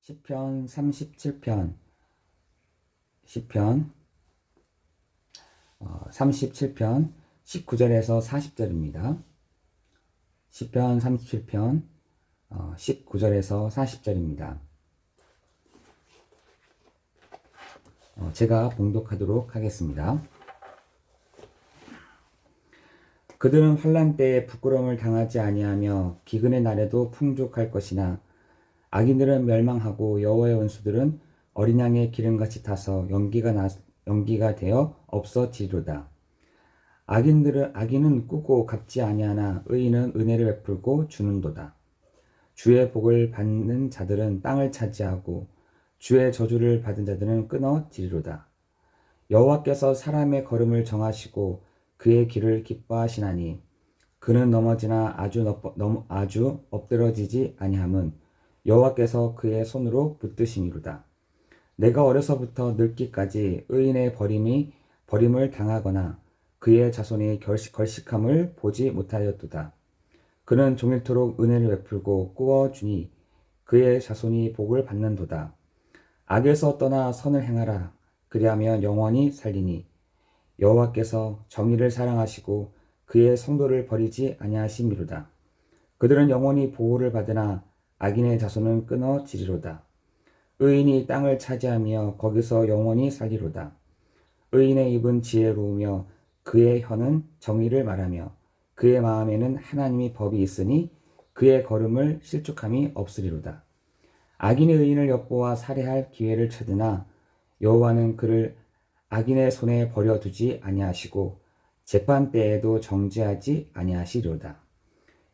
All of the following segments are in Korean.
시편 37편 시편 37편 19절에서 40절입니다. 시편 37편 19절에서 40절입니다. 제가 봉독하도록 하겠습니다. 그들은 환난 때에 부끄러움을 당하지 아니하며 기근의 날에도 풍족할 것이나 악인들은 멸망하고 여호와의 원수들은 어린 양의 기름같이 타서 연기가 되어 없어지리로다. 악인은 꾸고 갚지 아니하나 의인은 은혜를 베풀고 주는도다. 주의 복을 받는 자들은 땅을 차지하고 주의 저주를 받은 자들은 끊어지리로다. 여호와께서 사람의 걸음을 정하시고 그의 길을 기뻐하시나니 그는 넘어지나 아주 엎드러지지 아니함은 여호와께서 그의 손으로 붙드시니로다. 내가 어려서부터 늙기까지 의인의 버림을 당하거나 그의 자손이 걸식함을 보지 못하였도다. 그는 종일토록 은혜를 베풀고 꾸어주니 그의 자손이 복을 받는도다. 악에서 떠나 선을 행하라. 그리하면 영원히 살리니 여호와께서 정의를 사랑하시고 그의 성도를 버리지 아니하심이로다. 그들은 영원히 보호를 받으나 악인의 자손은 끊어지리로다. 의인이 땅을 차지하며 거기서 영원히 살리로다. 의인의 입은 지혜로우며 그의 혀는 정의를 말하며 그의 마음에는 하나님의 법이 있으니 그의 걸음을 실족함이 없으리로다. 악인이 의인을 엿보아 살해할 기회를 찾으나 여호와는 그를 악인의 손에 버려두지 아니하시고 재판 때에도 정죄하지 아니하시리로다.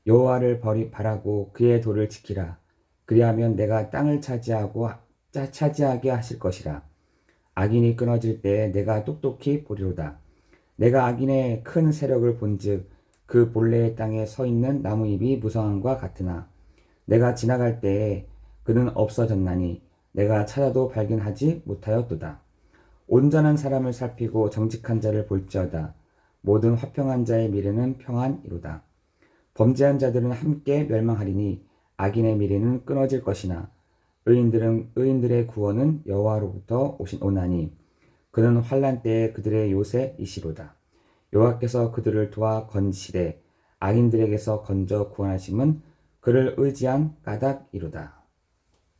여호와를 바라고 그의 도를 지키라. 그리하면 내가 땅을 차지하게 하실 것이라. 악인이 끊어질 때에 내가 똑똑히 보리로다. 내가 악인의 큰 세력을 본즉 그 본래의 땅에 서 있는 나무잎이 무성함과 같으나 내가 지나갈 때에 그는 없어졌나니 내가 찾아도 발견하지 못하였도다. 온전한 사람을 살피고 정직한 자를 볼지어다. 모든 화평한 자의 미래는 평안이로다. 범죄한 자들은 함께 멸망하리니 악인의 미래는 끊어질 것이나 의인들의 구원은 여호와로부터 오나니 그는 환난 때에 그들의 요새이시로다. 여호와께서 그들을 도와 건지시되 악인들에게서 건져 구원하심은 그를 의지한 까닭이로다.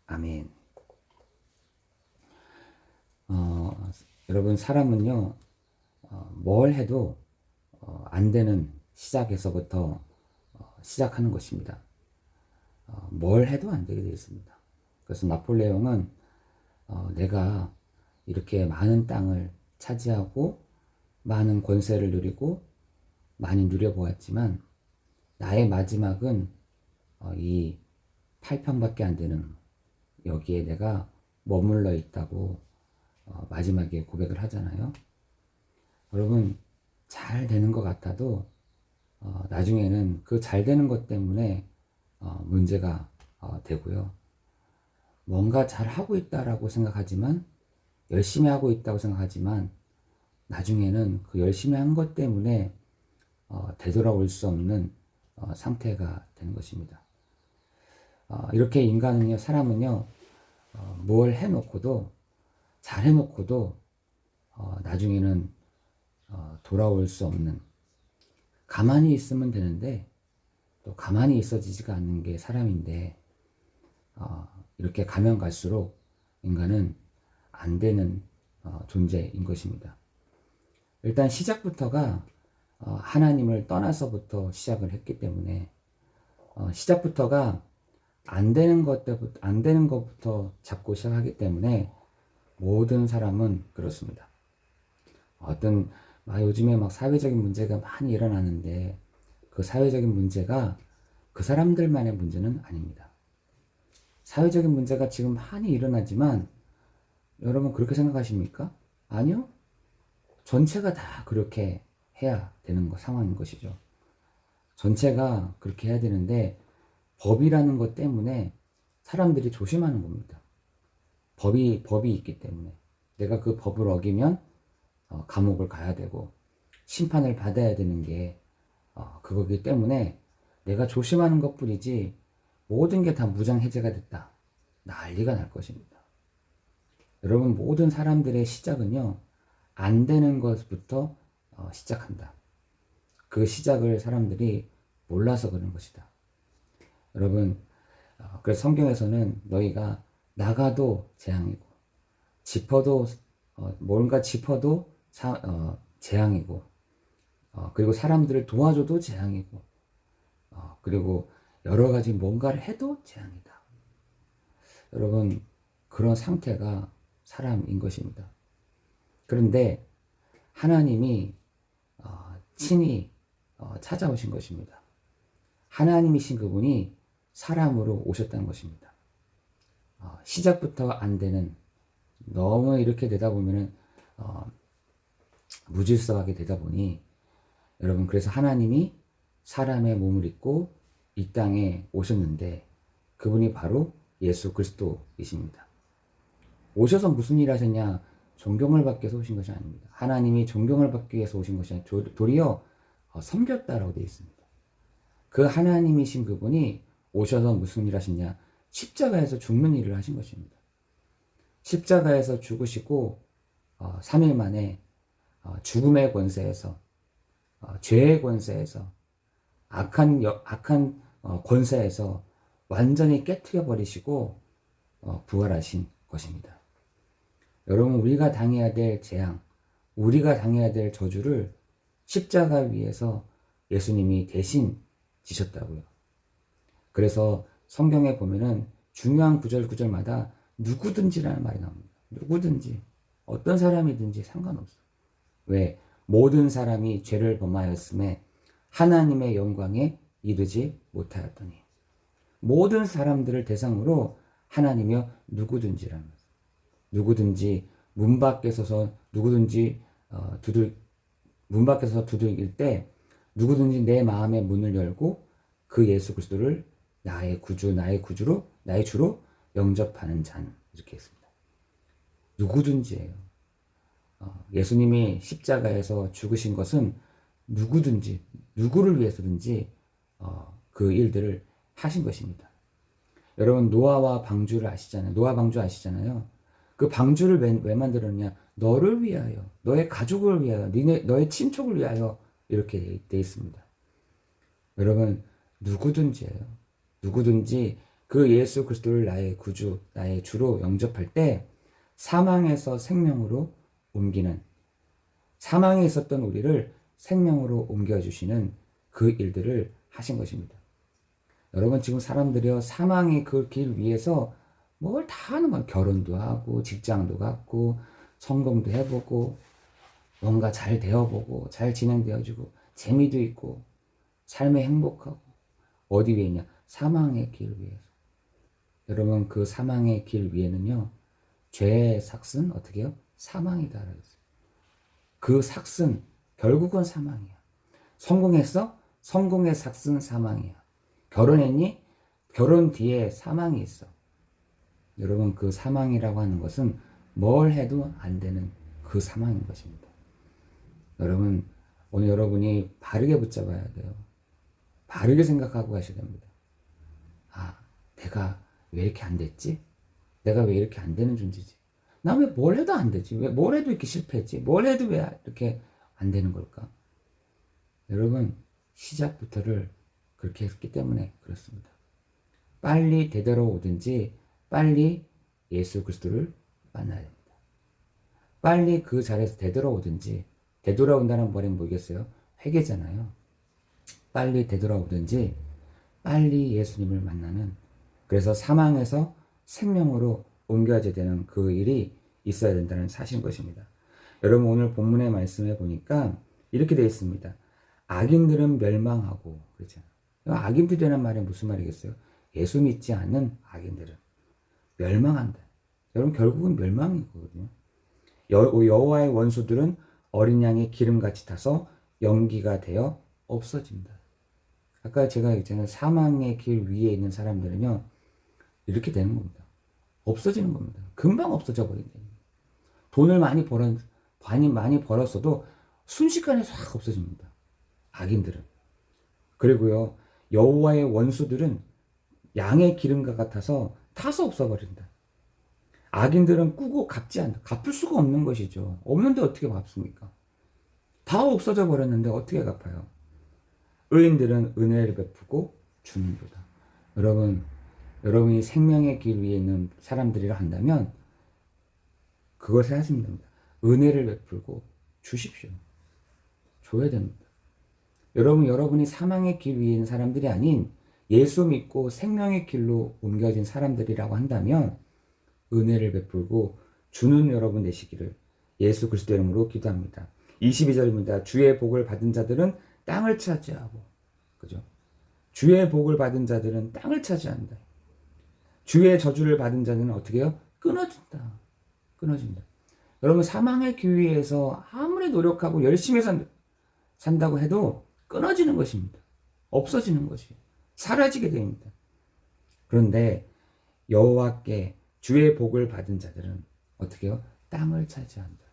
아멘. 여러분, 사람은요 뭘 해도 안 되는 시작에서부터 시작하는 것입니다. 뭘 해도 안 되게 되어 있습니다. 그래서 나폴레옹은 내가 이렇게 많은 땅을 차지하고 많은 권세를 누리고 많이 누려보았지만 나의 마지막은 이 8평밖에 안 되는 여기에 내가 머물러 있다고 마지막에 고백을 하잖아요. 여러분, 잘 되는 것 같아도 나중에는 그 잘 되는 것 때문에 문제가 되고요. 뭔가 잘 하고 있다라고 생각하지만 열심히 하고 있다고 생각하지만 나중에는 그 열심히 한 것 때문에 되돌아올 수 없는 상태가 되는 것입니다. 이렇게 인간은요, 사람은요, 뭘 해놓고도 잘 해놓고도 나중에는 돌아올 수 없는, 가만히 있으면 되는데 또 가만히 있어지지가 않는 게 사람인데 이렇게 가면 갈수록 인간은 안 되는 존재인 것입니다. 일단 시작부터가 하나님을 떠나서부터 시작을 했기 때문에 시작부터가 안 되는 것부터 잡고 시작하기 때문에 모든 사람은 그렇습니다. 요즘에 사회적인 문제가 많이 일어나는데 그 사회적인 문제가 그 사람들만의 문제는 아닙니다. 사회적인 문제가 지금 많이 일어나지만 여러분 그렇게 생각하십니까? 아니요. 전체가 다 그렇게 해야 되는 상황인 것이죠. 전체가 그렇게 해야 되는데 법이라는 것 때문에 사람들이 조심하는 겁니다. 법이 있기 때문에 내가 그 법을 어기면 감옥을 가야 되고 심판을 받아야 되는 게 그거기 때문에 내가 조심하는 것뿐이지 모든 게 다 무장 해제가 됐다. 난리가 날 것입니다. 여러분, 모든 사람들의 시작은요, 안 되는 것부터 시작한다. 그 시작을 사람들이 몰라서 그런 것이다. 여러분, 그래서 성경에서는 너희가 나가도 재앙이고, 짚어도, 뭔가 짚어도 재앙이고, 그리고 사람들을 도와줘도 재앙이고, 그리고 여러 가지 뭔가를 해도 재앙이다. 여러분, 그런 상태가 사람인 것입니다. 그런데 하나님이 친히 찾아오신 것입니다. 하나님이신 그분이 사람으로 오셨다는 것입니다. 시작부터 안 되는, 너무 이렇게 되다 보면은 무질서하게 되다 보니, 여러분, 그래서 하나님이 사람의 몸을 입고 이 땅에 오셨는데, 그분이 바로 예수 그리스도이십니다. 오셔서 무슨 일 하셨냐? 존경을 받기 위해서 오신 것이 아닙니다. 하나님이 존경을 받기 위해서 오신 것이 아니라 도리어 섬겼다라고 되어 있습니다. 그 하나님이신 그분이 오셔서 무슨 일 하셨냐? 십자가에서 죽는 일을 하신 것입니다. 십자가에서 죽으시고 3일 만에 죽음의 권세에서, 죄의 권세에서, 악한 권세에서 완전히 깨트려 버리시고 부활하신 것입니다. 여러분, 우리가 당해야 될 재앙, 우리가 당해야 될 저주를 십자가 위에서 예수님이 대신 지셨다고요. 그래서 성경에 보면은 중요한 구절마다 누구든지라는 말이 나옵니다. 누구든지, 어떤 사람이든지 상관없어. 왜? 모든 사람이 죄를 범하였음에 하나님의 영광에 이르지 못하였더니. 모든 사람들을 대상으로 하나님이여 누구든지라는 거예요. 누구든지 문 밖에 서서 누구든지 문 밖에 서서 두들길 때 누구든지 내 마음의 문을 열고 그 예수 그리스도를 나의 주로 영접하는 자는, 이렇게 했습니다. 누구든지예요. 예수님이 십자가에서 죽으신 것은 누구든지, 누구를 위해서든지 그 일들을 하신 것입니다. 여러분, 노아와 방주를 아시잖아요. 노아 방주 아시잖아요. 그 방주를 왜 만들었냐? 너를 위하여, 너의 가족을 위하여, 너의 친족을 위하여, 이렇게 돼 있습니다. 여러분, 누구든지예요. 누구든지 그 예수 그리스도를 나의 구주, 나의 주로 영접할 때 사망에서 생명으로 옮기는, 사망에 있었던 우리를 생명으로 옮겨주시는 그 일들을 하신 것입니다. 여러분, 지금 사람들이요, 사망의 그 길 위에서 뭘 다 하는 거예요. 결혼도 하고, 직장도 갖고, 성공도 해보고, 뭔가 잘 되어보고, 잘 진행되어지고, 재미도 있고, 삶에 행복하고, 어디 위에 있냐? 사망의 길 위에서. 여러분, 그 사망의 길 위에는요, 죄의 삭은 어떻게 해요? 사망이다. 그 삭은 결국은 사망이야. 성공했어? 성공의 삭은 사망이야. 결혼했니? 결혼 뒤에 사망이 있어. 여러분, 그 사망이라고 하는 것은 뭘 해도 안 되는 그 사망인 것입니다. 여러분, 오늘 여러분이 바르게 붙잡아야 돼요. 바르게 생각하고 가셔야 됩니다. 내가 왜 이렇게 안 됐지? 내가 왜 이렇게 안 되는 존재지? 나 왜 뭘 해도 안 되지? 왜 뭘 해도 이렇게 실패했지? 뭘 해도 왜 이렇게 안 되는 걸까? 여러분, 시작부터를 그렇게 했기 때문에 그렇습니다. 빨리 되돌아오든지 빨리 예수 그리스도를 만나야 됩니다. 빨리 그 자리에서 되돌아오든지, 되돌아온다는 말은 뭐겠어요? 회개잖아요. 빨리 되돌아오든지 빨리 예수님을 만나는, 그래서 사망에서 생명으로 옮겨져야 되는 그 일이 있어야 된다는 사실인 것입니다. 여러분, 오늘 본문의 말씀에 보니까 이렇게 되어 있습니다. 악인들은 멸망하고, 그렇죠? 악인들이라는 말이 무슨 말이겠어요? 예수 믿지 않는 악인들은 멸망한다. 여러분, 결국은 멸망이거든요. 여호와의 원수들은 어린 양의 기름같이 타서 연기가 되어 없어진다. 아까 제가 얘기했잖아요. 사망의 길 위에 있는 사람들은요, 이렇게 되는 겁니다. 없어지는 겁니다. 금방 없어져 버린다. 돈을 많이 벌었어도 순식간에 싹 없어집니다. 악인들은. 그리고요, 여호와의 원수들은 양의 기름과 같아서 타서 없어버린다. 악인들은 꾸고 갚지 않는다. 갚을 수가 없는 것이죠. 없는데 어떻게 갚습니까? 다 없어져 버렸는데 어떻게 갚아요? 의인들은 은혜를 베푸고 주는도다. 여러분이 생명의 길 위에 있는 사람들이라 한다면 그것을 하시면 됩니다. 은혜를 베풀고 주십시오. 줘야 됩니다. 여러분이 사망의 길 위에 있는 사람들이 아닌 예수 믿고 생명의 길로 옮겨진 사람들이라고 한다면 은혜를 베풀고 주는 여러분 되시기를 예수 그리스도 이름으로 기도합니다. 22절입니다. 주의 복을 받은 자들은 땅을 차지하고, 그죠? 주의 복을 받은 자들은 땅을 차지한다. 주의 저주를 받은 자는 어떻게 해요? 끊어진다. 끊어진다. 여러분, 사망의 길 위에서 아무리 노력하고 열심히 산다고 해도 끊어지는 것입니다. 없어지는 것이 사라지게 됩니다. 그런데 여호와께 주의 복을 받은 자들은 어떻게 해요? 땅을 차지한다.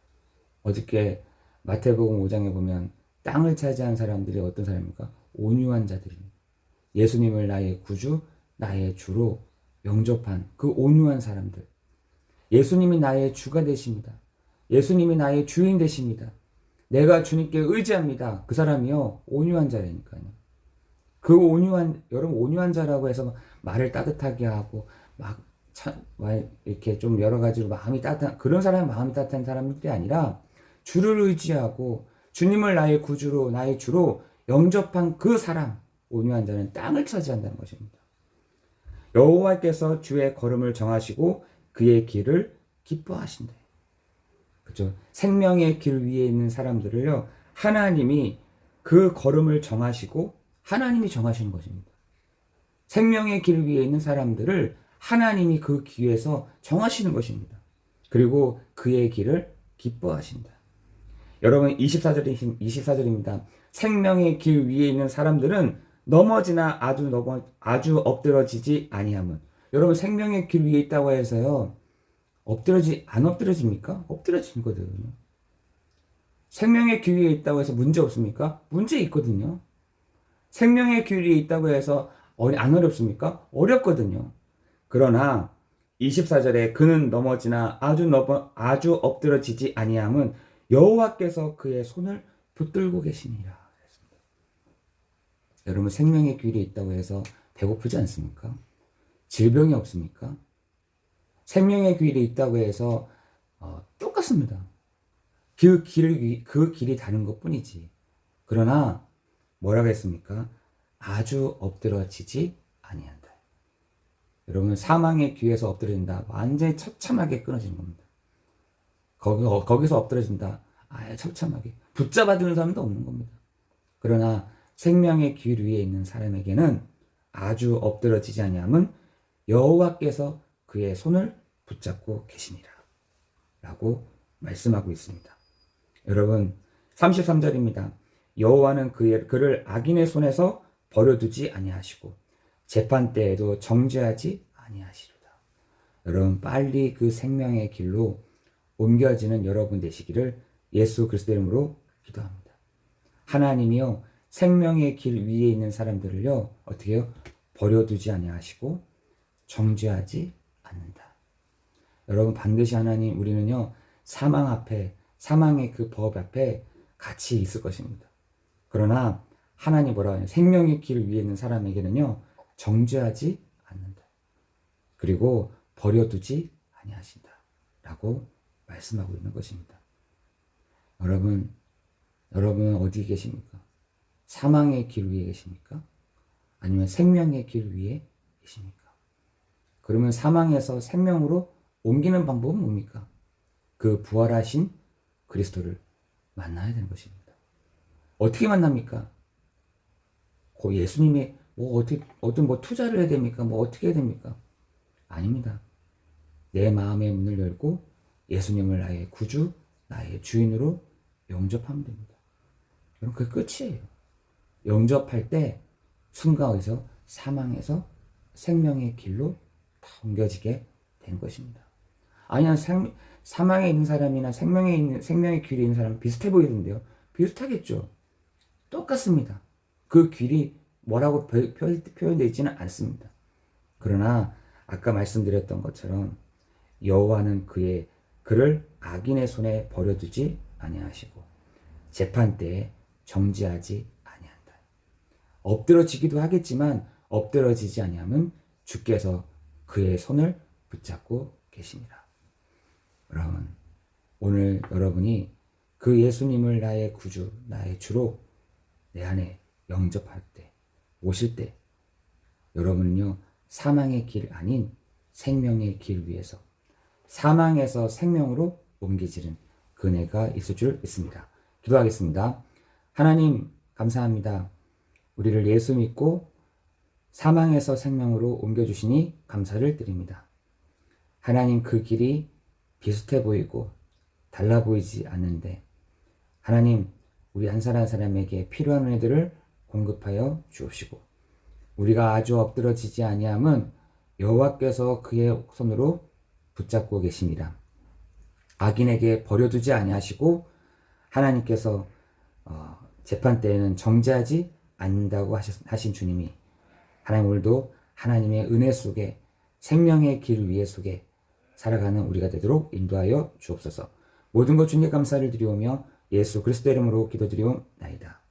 어저께 마태복음 5장에 보면 땅을 차지한 사람들이 어떤 사람입니까? 온유한 자들입니다. 예수님을 나의 구주, 나의 주로 영접한 그 온유한 사람들. 예수님이 나의 주가 되십니다. 예수님이 나의 주인 되십니다. 내가 주님께 의지합니다. 그 사람이요, 온유한 자라니까요. 여러분, 온유한 자라고 해서 말을 따뜻하게 하고, 이렇게 좀 여러 가지로 마음이 따뜻한, 그런 사람이 마음이 따뜻한 사람들이 아니라, 주를 의지하고, 주님을 나의 구주로, 나의 주로 영접한 그 사람, 온유한 자는 땅을 차지한다는 것입니다. 여호와께서 주의 걸음을 정하시고, 그의 길을 기뻐하신다. 그죠? 생명의 길 위에 있는 사람들을요, 하나님이 그 걸음을 정하시고, 하나님이 정하시는 것입니다. 생명의 길 위에 있는 사람들을 하나님이 그 길에서 정하시는 것입니다. 그리고 그의 길을 기뻐하신다. 여러분 24절입니다. 생명의 길 위에 있는 사람들은 넘어지나 아주 엎드러지지 아니함은. 여러분 생명의 길 위에 있다고 해서요. 안 엎드러집니까? 엎드러지거든요. 생명의 길 위에 있다고 해서 문제 없습니까? 문제 있거든요. 생명의 길 위에 있다고 해서 안 어렵습니까? 어렵거든요. 그러나 24절에 그는 넘어지나 아주 엎드러지지 아니함은 여호와께서 그의 손을 붙들고 계시니라. 여러분 생명의 길이 있다고 해서 배고프지 않습니까? 질병이 없습니까? 생명의 길이 있다고 해서 똑같습니다. 그 길이 다른 것뿐이지. 그러나 뭐라고 했습니까? 아주 엎드러지지 아니한다. 여러분 사망의 귀에서 엎드려진다. 완전히 처참하게 끊어지는 겁니다. 거기서 엎드려진다. 아예 처참하게. 붙잡아주는 사람도 없는 겁니다. 그러나 생명의 길 위에 있는 사람에게는 아주 엎드러지지 아니함은 여호와께서 그의 손을 붙잡고 계시니라. 라고 말씀하고 있습니다. 여러분 33절입니다. 여호와는 그를 악인의 손에서 버려두지 아니하시고 재판 때에도 정죄하지 아니하시리다. 여러분 빨리 그 생명의 길로 옮겨지는 여러분 되시기를 예수 그리스도 이름으로 기도합니다. 하나님이요 생명의 길 위에 있는 사람들을요 어떻게 해요? 버려두지 아니하시고 정죄하지 않는다. 여러분 반드시 하나님 우리는요 사망의 그 법 앞에 같이 있을 것입니다. 그러나 하나님 뭐라고 하냐? 생명의 길 위에 있는 사람에게는요 정죄하지 않는다. 그리고 버려두지 아니하신다. 라고 말씀하고 있는 것입니다. 여러분 어디 계십니까? 사망의 길 위에 계십니까? 아니면 생명의 길 위에 계십니까? 그러면 사망에서 생명으로 옮기는 방법은 뭡니까? 그 부활하신 그리스도를 만나야 되는 것입니다. 어떻게 만납니까? 예수님이 어떤 투자를 해야 됩니까? 어떻게 해야 됩니까? 아닙니다. 내 마음의 문을 열고 예수님을 나의 구주, 나의 주인으로 영접하면 됩니다. 여러분, 그게 끝이에요. 영접할 때 순간 어디서 사망에서 생명의 길로 다 옮겨지게 된 것입니다. 아니야, 사망에 있는 사람이나 생명의 길에 있는 사람은 비슷해 보이는데요. 비슷하겠죠. 똑같습니다. 그 길이 뭐라고 표현되어 있지는 않습니다. 그러나 아까 말씀드렸던 것처럼 여호와는 그를 악인의 손에 버려두지 아니하시고 재판 때에 정죄하지 아니한다. 엎드러지기도 하겠지만 엎드러지지 아니하면 주께서 그의 손을 붙잡고 계십니다. 여러분, 오늘 여러분이 그 예수님을 나의 구주, 나의 주로 내 안에 영접할 때, 오실 때 여러분은요, 사망의 길 아닌 생명의 길 위에서 사망에서 생명으로 옮기지는 그네가 있을 줄 믿습니다. 기도하겠습니다. 하나님 감사합니다. 우리를 예수 믿고 사망에서 생명으로 옮겨주시니 감사를 드립니다. 하나님 그 길이 비슷해 보이고 달라 보이지 않는데 하나님 우리 한 사람 한 사람에게 필요한 은혜들을 공급하여 주옵시고 우리가 아주 엎드러지지 아니함은 여호와께서 그의 손으로 붙잡고 계십니다. 악인에게 버려두지 아니하시고 하나님께서 재판 때에는 정죄하지 않는다고 하신 주님이 하나님 오늘도 하나님의 은혜 속에 생명의 길 위에 속에 살아가는 우리가 되도록 인도하여 주옵소서. 모든 것 주님께 감사를 드리오며 예수 그리스도 이름으로 기도드리옵나이다.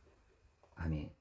아멘.